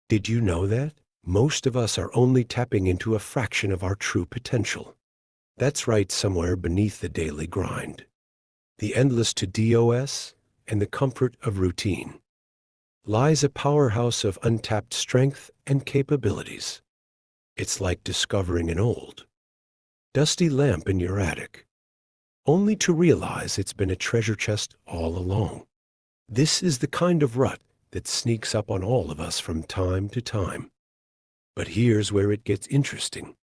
Did you know that? Most of us are only tapping into a fraction of our true potential. That's right, somewhere beneath the daily grind, the endless to-dos, and the comfort of routine, lies a powerhouse of untapped strength and capabilities. It's like discovering an old, dusty lamp in your attic, only to realize it's been a treasure chest all along. This is the kind of rut that sneaks up on all of us from time to time. But here's where it gets interesting.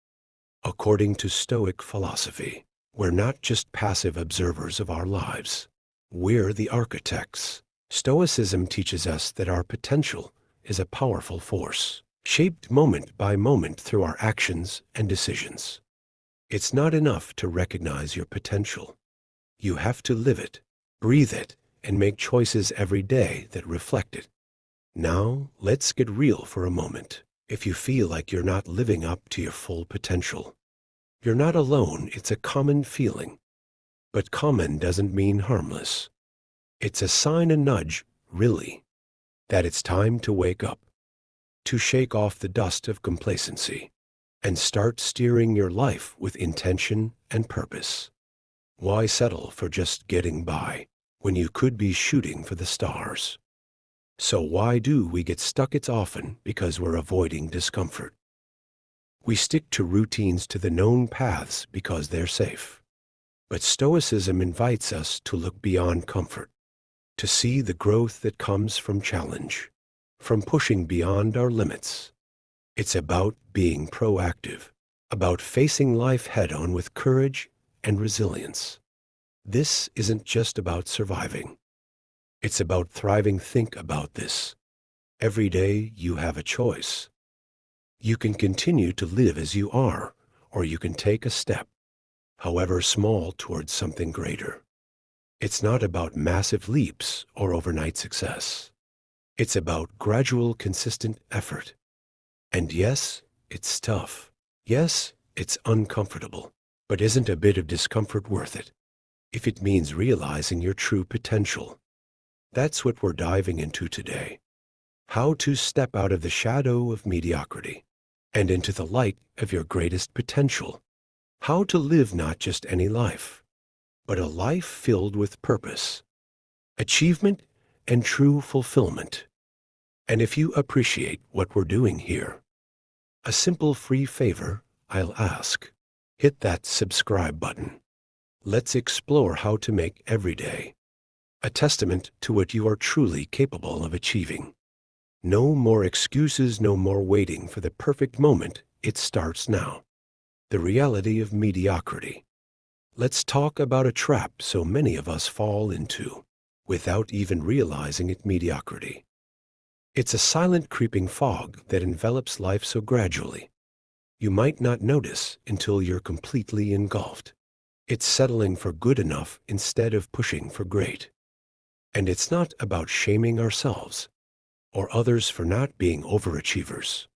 According to Stoic philosophy, we're not just passive observers of our lives. We're the architects. Stoicism teaches us that our potential is a powerful force, shaped moment by moment through our actions and decisions. It's not enough to recognize your potential. You have to live it, breathe it, and make choices every day that reflect it. Now, let's get real for a moment. If you feel like you're not living up to your full potential, you're not alone. It's a common feeling. But common doesn't mean harmless. It's a sign, a nudge, really, that it's time to wake up, to shake off the dust of complacency, and start steering your life with intention and purpose. Why settle for just getting by when you could be shooting for the stars? So why do we get stuck? It's often because we're avoiding discomfort. We stick to routines, to the known paths, because they're safe. But Stoicism invites us to look beyond comfort, to see the growth that comes from challenge, from pushing beyond our limits. It's about being proactive, about facing life head-on with courage and resilience. This isn't just about surviving. It's about thriving. Think about this. Every day you have a choice. You can continue to live as you are, or you can take a step, however small, towards something greater. It's not about massive leaps or overnight success. It's about gradual, consistent effort. And yes, it's tough. Yes, it's uncomfortable. But isn't a bit of discomfort worth it, if it means realizing your true potential? That's what we're diving into today. How to step out of the shadow of mediocrity and into the light of your greatest potential. How to live not just any life, but a life filled with purpose, achievement, and true fulfillment. And if you appreciate what we're doing here, a simple free favor I'll ask: hit that subscribe button. Let's explore how to make every day a testament to what you are truly capable of achieving. No more excuses, no more waiting for the perfect moment. It starts now. The reality of mediocrity. Let's talk about a trap so many of us fall into without even realizing it. Mediocrity. It's a silent, creeping fog that envelops life so gradually you might not notice until you're completely engulfed. It's settling for good enough instead of pushing for great. And it's not about shaming ourselves or others for not being overachievers.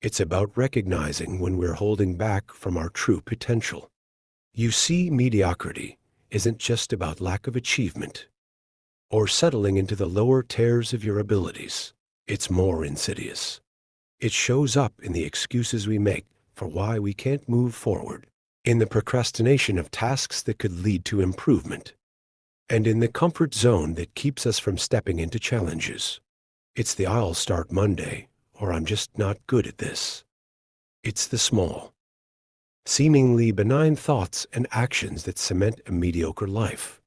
It's about recognizing when we're holding back from our true potential. You see, mediocrity isn't just about lack of achievement or settling into the lower tiers of your abilities. It's more insidious. It shows up in the excuses we make for why we can't move forward, in the procrastination of tasks that could lead to improvement, and in the comfort zone that keeps us from stepping into challenges. It's the "I'll start Monday," or "I'm just not good at this." It's the small, seemingly benign thoughts and actions that cement a mediocre life.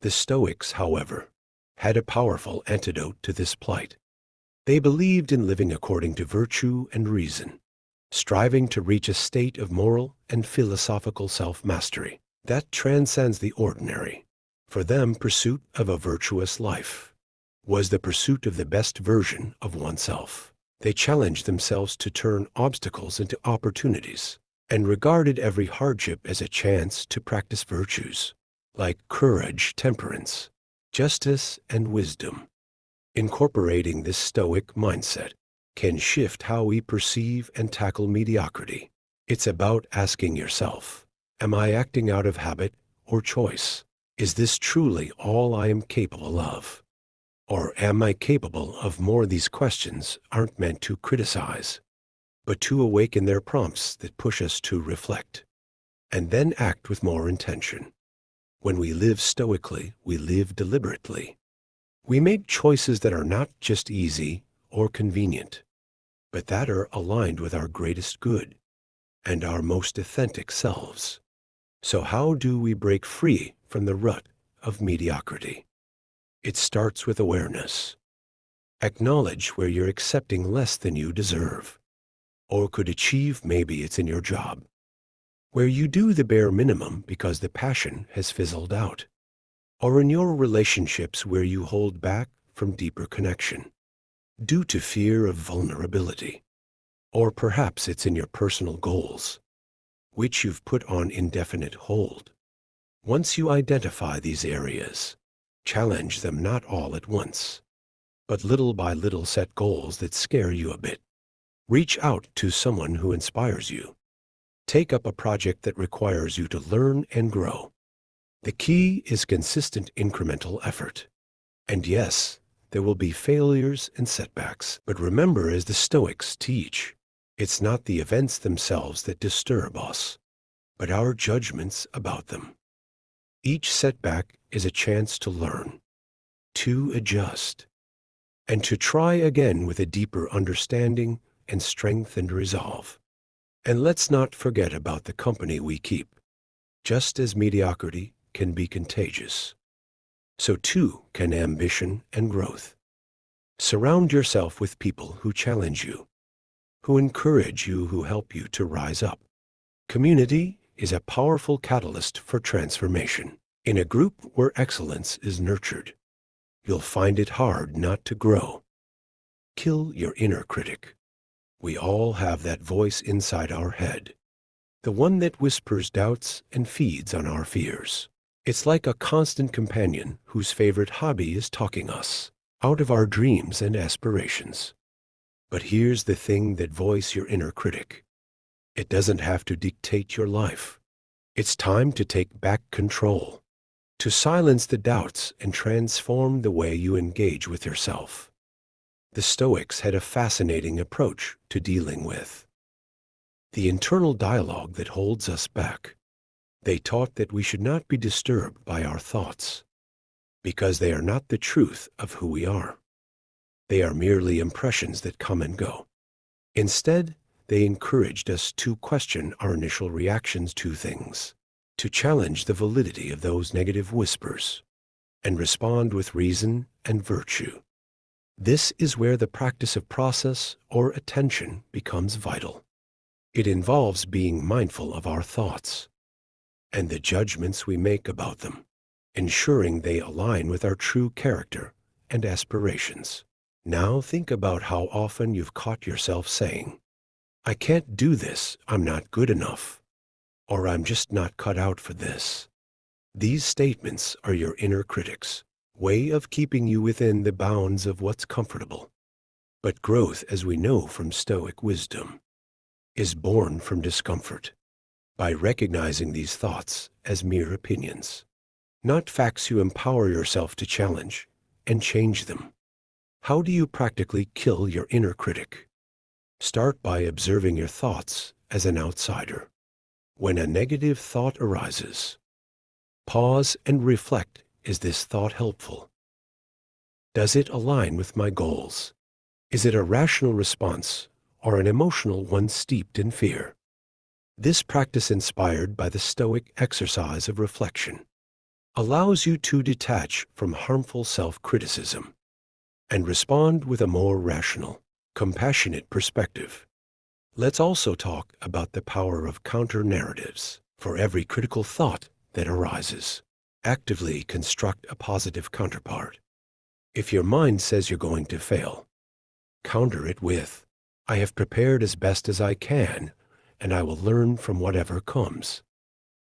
The Stoics, however, had a powerful antidote to this plight. They believed in living according to virtue and reason, striving to reach a state of moral and philosophical self-mastery that transcends the ordinary. For them, pursuit of a virtuous life was the pursuit of the best version of oneself. They challenged themselves to turn obstacles into opportunities and regarded every hardship as a chance to practice virtues like courage, temperance, justice, and wisdom. Incorporating this Stoic mindset can shift how we perceive and tackle mediocrity. It's about asking yourself, am I acting out of habit or choice? Is this truly all I am capable of? Or am I capable of more? These questions aren't meant to criticize, but to awaken their prompts that push us to reflect and then act with more intention. When we live stoically, we live deliberately. We make choices that are not just easy or convenient, but that are aligned with our greatest good and our most authentic selves. So how do we break free from the rut of mediocrity? It starts with awareness. Acknowledge where you're accepting less than you deserve or could achieve. Maybe it's in your job, where you do the bare minimum because the passion has fizzled out, or in your relationships where you hold back from deeper connection due to fear of vulnerability. Or perhaps it's in your personal goals, which you've put on indefinite hold. Once you identify these areas, challenge them not all at once, but little by little. Set goals that scare you a bit. Reach out to someone who inspires you. Take up a project that requires you to learn and grow. The key is consistent incremental effort. And yes, there will be failures and setbacks, but remember, as the Stoics teach, it's not the events themselves that disturb us, but our judgments about them. Each setback is a chance to learn, to adjust, and to try again with a deeper understanding and strengthened resolve. And let's not forget about the company we keep. Just as mediocrity can be contagious, so too can ambition and growth. Surround yourself with people who challenge you, who encourage you, who help you to rise up. Community is a powerful catalyst for transformation. In a group where excellence is nurtured, you'll find it hard not to grow. Kill your inner critic. We all have that voice inside our head, the one that whispers doubts and feeds on our fears. It's like a constant companion whose favorite hobby is talking us out of our dreams and aspirations. But here's the thing: that voice, your inner critic, it doesn't have to dictate your life. It's time to take back control, to silence the doubts and transform the way you engage with yourself. The Stoics had a fascinating approach to dealing with the internal dialogue that holds us back. They taught that we should not be disturbed by our thoughts, because they are not the truth of who we are. They are merely impressions that come and go. Instead, they encouraged us to question our initial reactions to things, to challenge the validity of those negative whispers, and respond with reason and virtue. This is where the practice of process or attention becomes vital. It involves being mindful of our thoughts and the judgments we make about them, ensuring they align with our true character and aspirations. Now think about how often you've caught yourself saying, "I can't do this, I'm not good enough," or "I'm just not cut out for this." These statements are your inner critic's way of keeping you within the bounds of what's comfortable. But growth, as we know from Stoic wisdom, is born from discomfort. By recognizing these thoughts as mere opinions, not facts, you empower yourself to challenge and change them. How do you practically kill your inner critic? Start by observing your thoughts as an outsider. When a negative thought arises, pause and reflect. Is this thought helpful? Does it align with my goals? Is it a rational response or an emotional one steeped in fear? This practice, inspired by the Stoic exercise of reflection, allows you to detach from harmful self-criticism and respond with a more rational, compassionate perspective. Let's also talk about the power of counter-narratives. For every critical thought that arises, actively construct a positive counterpart. If your mind says you're going to fail, counter it with, "I have prepared as best as I can, and I will learn from whatever comes."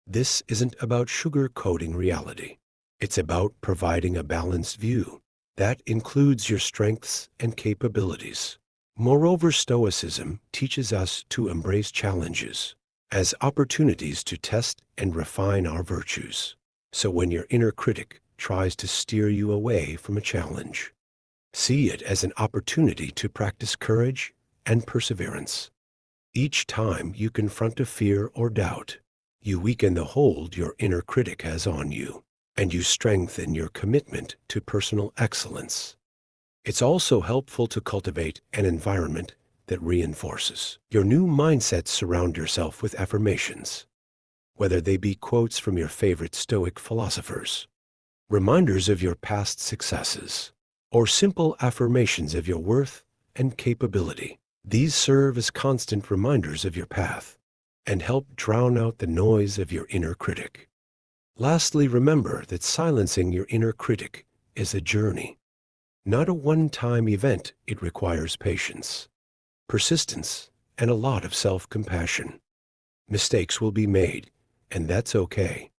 This isn't about sugar-coating reality. It's about providing a balanced view that includes your strengths and capabilities. Moreover, Stoicism teaches us to embrace challenges as opportunities to test and refine our virtues. So when your inner critic tries to steer you away from a challenge, See it as an opportunity to practice courage and perseverance. Each time you confront a fear or doubt, you weaken the hold your inner critic has on you, and you strengthen your commitment to personal excellence. It's also helpful to cultivate an environment that reinforces your new mindset. Surround yourself with affirmations, whether they be quotes from your favorite Stoic philosophers, reminders of your past successes, or simple affirmations of your worth and capability. These serve as constant reminders of your path and help drown out the noise of your inner critic. Lastly, remember that silencing your inner critic is a journey, not a one-time event. It requires patience, persistence, and a lot of self-compassion. Mistakes will be made, and that's okay.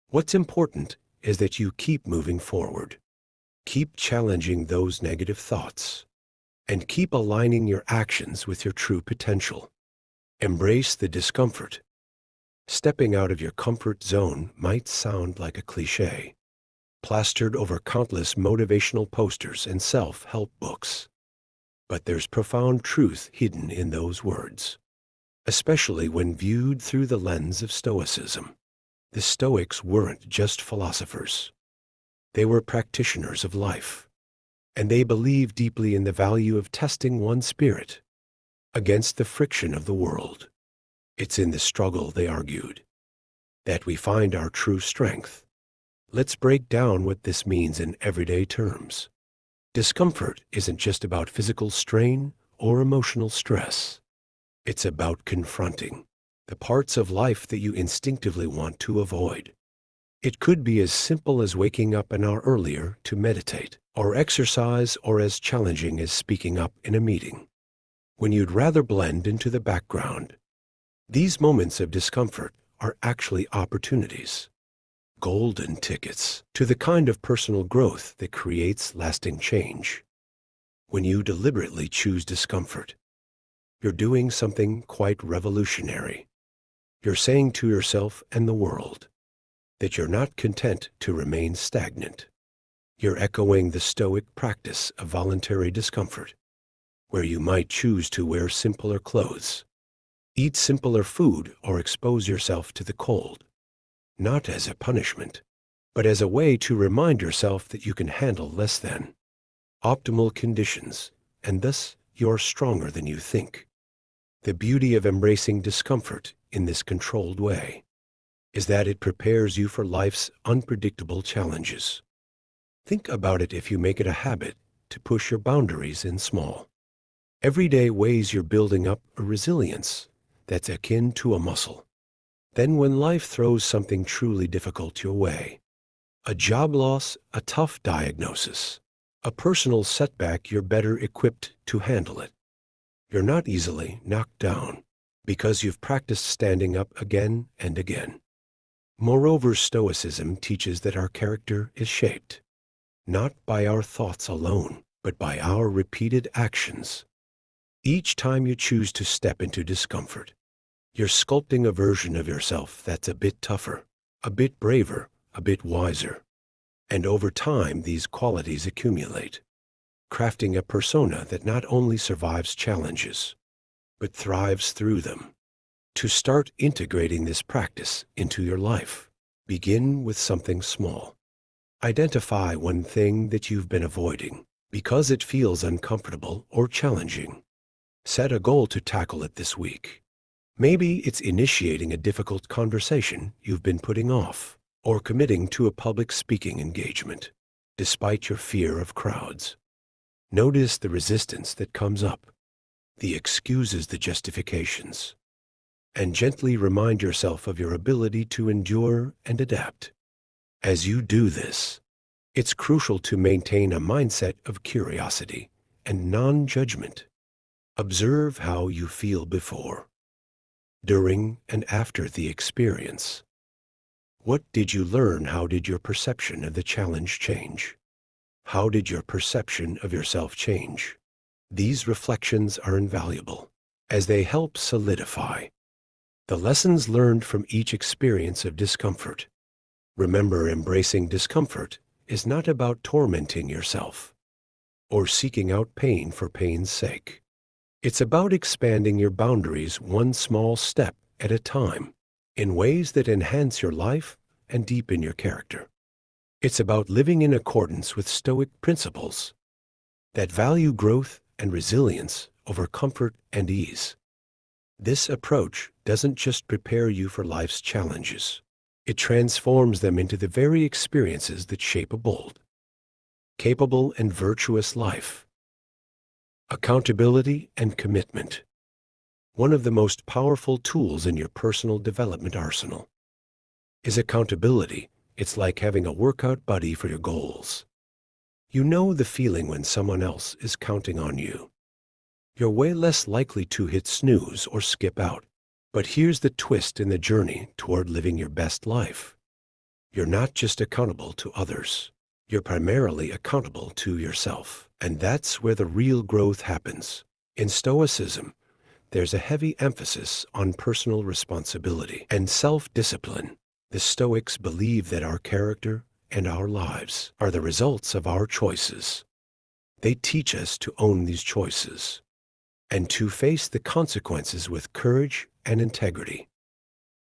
What's important is that you keep moving forward, keep challenging those negative thoughts, and keep aligning your actions with your true potential. Embrace the discomfort. Stepping out of your comfort zone might sound like a cliché, plastered over countless motivational posters and self-help books. But there's profound truth hidden in those words, especially when viewed through the lens of Stoicism. The Stoics weren't just philosophers. They were practitioners of life, and they believed deeply in the value of testing one's spirit against the friction of the world. It's in the struggle, they argued, that we find our true strength. Let's break down what this means in everyday terms. Discomfort isn't just about physical strain or emotional stress. It's about confronting the parts of life that you instinctively want to avoid. It could be as simple as waking up an hour earlier to meditate, or exercise, or as challenging as speaking up in a meeting when you'd rather blend into the background. These moments of discomfort are actually opportunities, golden tickets to the kind of personal growth that creates lasting change. When you deliberately choose discomfort, you're doing something quite revolutionary. You're saying to yourself and the world that you're not content to remain stagnant. You're echoing the Stoic practice of voluntary discomfort, where you might choose to wear simpler clothes, eat simpler food, or expose yourself to the cold, not as a punishment, but as a way to remind yourself that you can handle less than optimal conditions, and thus you're stronger than you think. The beauty of embracing discomfort in this controlled way is that it prepares you for life's unpredictable challenges. Think about it. If you make it a habit to push your boundaries in small, everyday ways, you're building up a resilience that's akin to a muscle. Then when life throws something truly difficult your way, a job loss, a tough diagnosis, a personal setback, you're better equipped to handle it. You're not easily knocked down because you've practiced standing up again and again. Moreover, Stoicism teaches that our character is shaped not by our thoughts alone, but by our repeated actions. Each time you choose to step into discomfort, you're sculpting a version of yourself that's a bit tougher, a bit braver, a bit wiser. And over time, these qualities accumulate, crafting a persona that not only survives challenges, but thrives through them. To start integrating this practice into your life, begin with something small. Identify one thing that you've been avoiding because it feels uncomfortable or challenging. Set a goal to tackle it this week. Maybe it's initiating a difficult conversation you've been putting off, or committing to a public speaking engagement, despite your fear of crowds. Notice the resistance that comes up, the excuses, the justifications, and gently remind yourself of your ability to endure and adapt. As you do this, it's crucial to maintain a mindset of curiosity and non-judgment. Observe how you feel before, during, and after the experience. What did you learn? How did your perception of the challenge change? How did your perception of yourself change? These reflections are invaluable, as they help solidify the lessons learned from each experience of discomfort. Remember, embracing discomfort is not about tormenting yourself. or seeking out pain for pain's sake. It's about expanding your boundaries one small step at a time in ways that enhance your life and deepen your character. It's about living in accordance with Stoic principles that value growth and resilience over comfort and ease. This approach doesn't just prepare you for life's challenges. It transforms them into the very experiences that shape a bold, capable, and virtuous life. Accountability and commitment. One of the most powerful tools in your personal development arsenal is accountability. It's like having a workout buddy for your goals. You know the feeling when someone else is counting on you. You're way less likely to hit snooze or skip out. But here's the twist in the journey toward living your best life. You're not just accountable to others. You're primarily accountable to yourself. And that's where the real growth happens. In Stoicism, there's a heavy emphasis on personal responsibility and self-discipline. The Stoics believe that our character and our lives are the results of our choices. They teach us to own these choices and to face the consequences with courage and integrity.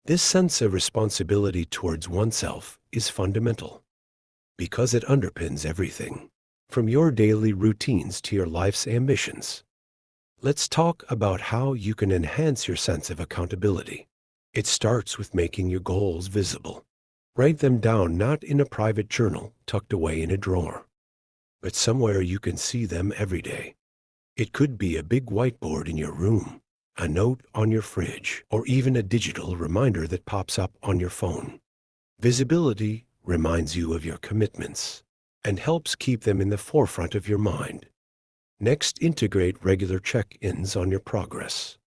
This sense of responsibility towards oneself is fundamental because it underpins everything, from your daily routines to your life's ambitions. Let's talk about how you can enhance your sense of accountability. It starts with making your goals visible. Write them down not in a private journal tucked away in a drawer, but somewhere you can see them every day. It could be a big whiteboard in your room, a note on your fridge, or even a digital reminder that pops up on your phone. Visibility reminds you of your commitments and helps keep them in the forefront of your mind. Next, integrate regular check-ins on your progress.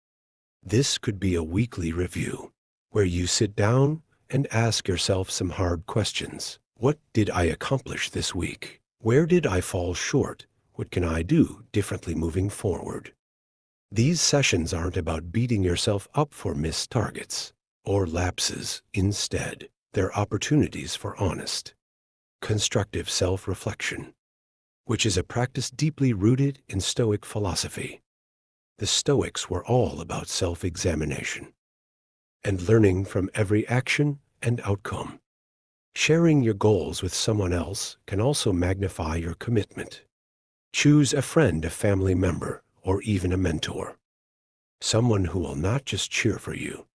This could be a weekly review where you sit down and ask yourself some hard questions. What did I accomplish this week? Where did I fall short? What can I do differently moving forward? These sessions aren't about beating yourself up for missed targets or lapses. Instead, they're opportunities for honest, constructive self-reflection, which is a practice deeply rooted in Stoic philosophy. The Stoics were all about self-examination and learning from every action and outcome. Sharing your goals with someone else can also magnify your commitment. Choose a friend, a family member, or even a mentor. Someone who will not just cheer for you,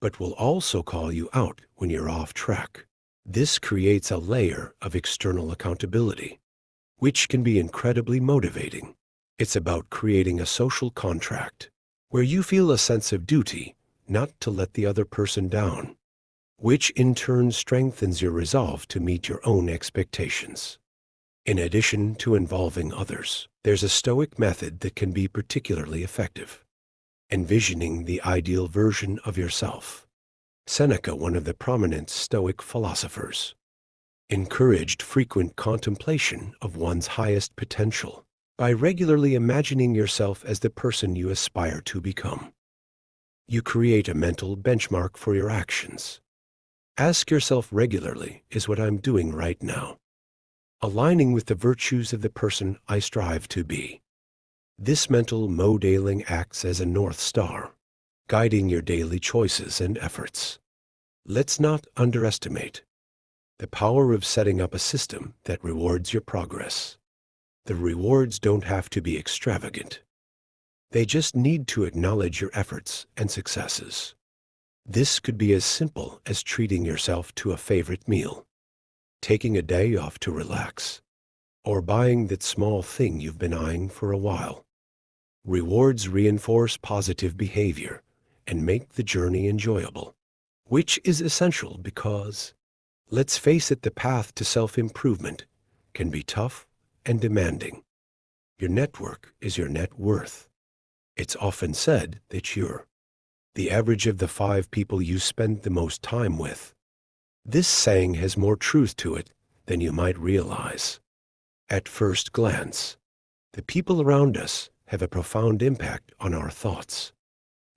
but will also call you out when you're off track. This creates a layer of external accountability, which can be incredibly motivating. It's about creating a social contract where you feel a sense of duty not to let the other person down, which in turn strengthens your resolve to meet your own expectations. In addition to involving others, there's a Stoic method that can be particularly effective: envisioning the ideal version of yourself. Seneca, one of the prominent Stoic philosophers, encouraged frequent contemplation of one's highest potential by regularly imagining yourself as the person you aspire to become. You create a mental benchmark for your actions. Ask yourself regularly, is what I'm doing right now aligning with the virtues of the person I strive to be? This mental modeling acts as a North Star, guiding your daily choices and efforts. Let's not underestimate the power of setting up a system that rewards your progress. The rewards don't have to be extravagant. They just need to acknowledge your efforts and successes. This could be as simple as treating yourself to a favorite meal, taking a day off to relax, or buying that small thing you've been eyeing for a while. Rewards reinforce positive behavior and make the journey enjoyable, which is essential because, let's face it, the path to self-improvement can be tough and demanding. Your network is your net worth. It's often said that you're the average of the 5 people you spend the most time with. This saying has more truth to it than you might realize. At first glance, the people around us have a profound impact on our thoughts,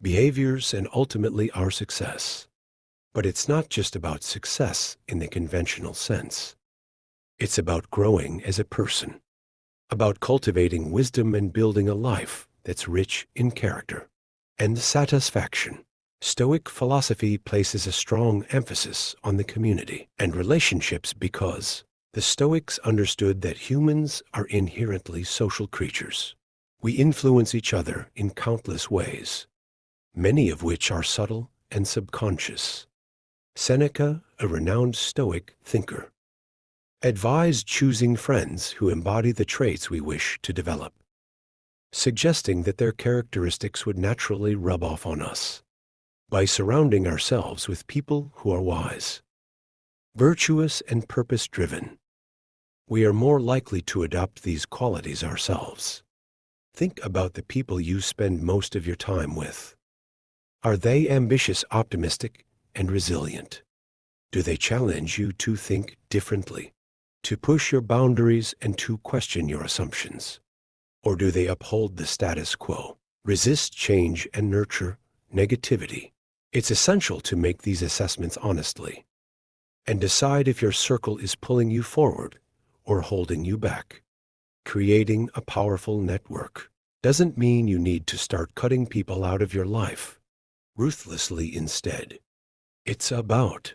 behaviors, and ultimately our success. But it's not just about success in the conventional sense. It's about growing as a person, about cultivating wisdom and building a life that's rich in character and satisfaction. Stoic philosophy places a strong emphasis on the community and relationships because the Stoics understood that humans are inherently social creatures. We influence each other in countless ways, many of which are subtle and subconscious. Seneca, a renowned Stoic thinker, advised choosing friends who embody the traits we wish to develop, suggesting that their characteristics would naturally rub off on us. By surrounding ourselves with people who are wise, virtuous, and purpose-driven, we are more likely to adopt these qualities ourselves. Think about the people you spend most of your time with. Are they ambitious, optimistic, and resilient? Do they challenge you to think differently, to push your boundaries, and to question your assumptions? Or do they uphold the status quo, resist change, and nurture negativity? It's essential to make these assessments honestly and decide if your circle is pulling you forward or holding you back. Creating a powerful network doesn't mean you need to start cutting people out of your life ruthlessly instead. It's about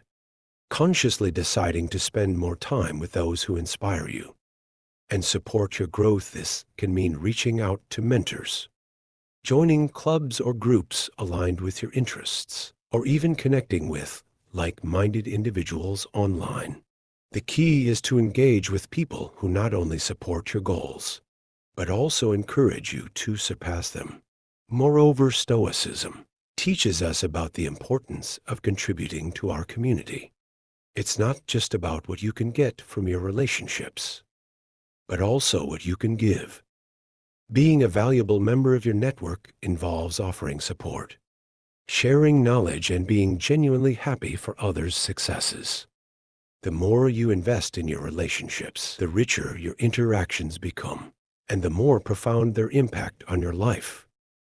consciously deciding to spend more time with those who inspire you and support your growth. This can mean reaching out to mentors, joining clubs or groups aligned with your interests, or even connecting with like-minded individuals online. The key is to engage with people who not only support your goals, but also encourage you to surpass them. Moreover, Stoicism teaches us about the importance of contributing to our community. It's not just about what you can get from your relationships, but also what you can give. Being a valuable member of your network involves offering support, sharing knowledge, and being genuinely happy for others' successes. The more you invest in your relationships, the richer your interactions become, and the more profound their impact on your life.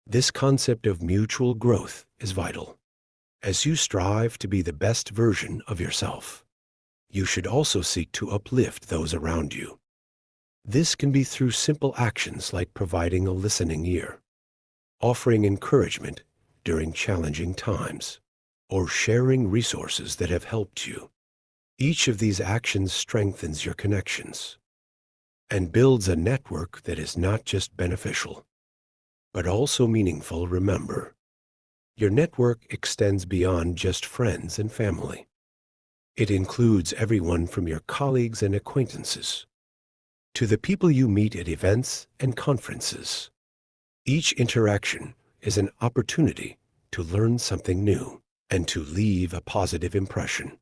This concept of mutual growth is vital. As you strive to be the best version of yourself, you should also seek to uplift those around you. This can be through simple actions like providing a listening ear, offering encouragement during challenging times, or sharing resources that have helped you. Each of these actions strengthens your connections and builds a network that is not just beneficial, but also meaningful. Remember, your network extends beyond just friends and family. It includes everyone from your colleagues and acquaintances to the people you meet at events and conferences. Each interaction is an opportunity to learn something new and to leave a positive impression.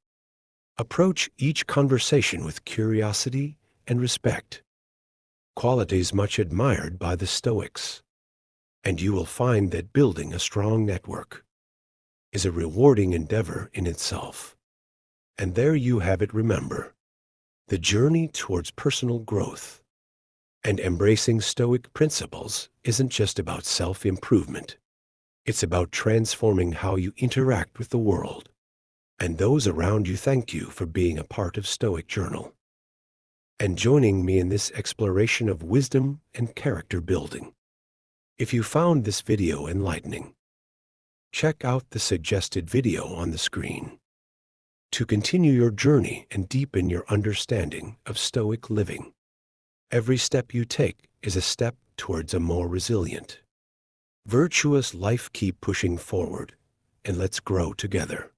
Approach each conversation with curiosity and respect, qualities much admired by the Stoics, and you will find that building a strong network is a rewarding endeavor in itself. And there you have it. Remember, the journey towards personal growth and embracing Stoic principles isn't just about self-improvement. It's about transforming how you interact with the world and those around you. Thank you for being a part of Stoic Journal and joining me in this exploration of wisdom and character building. If you found this video enlightening, check out the suggested video on the screen to continue your journey and deepen your understanding of Stoic living. Every step you take is a step towards a more resilient, virtuous life. Keep pushing forward, and let's grow together.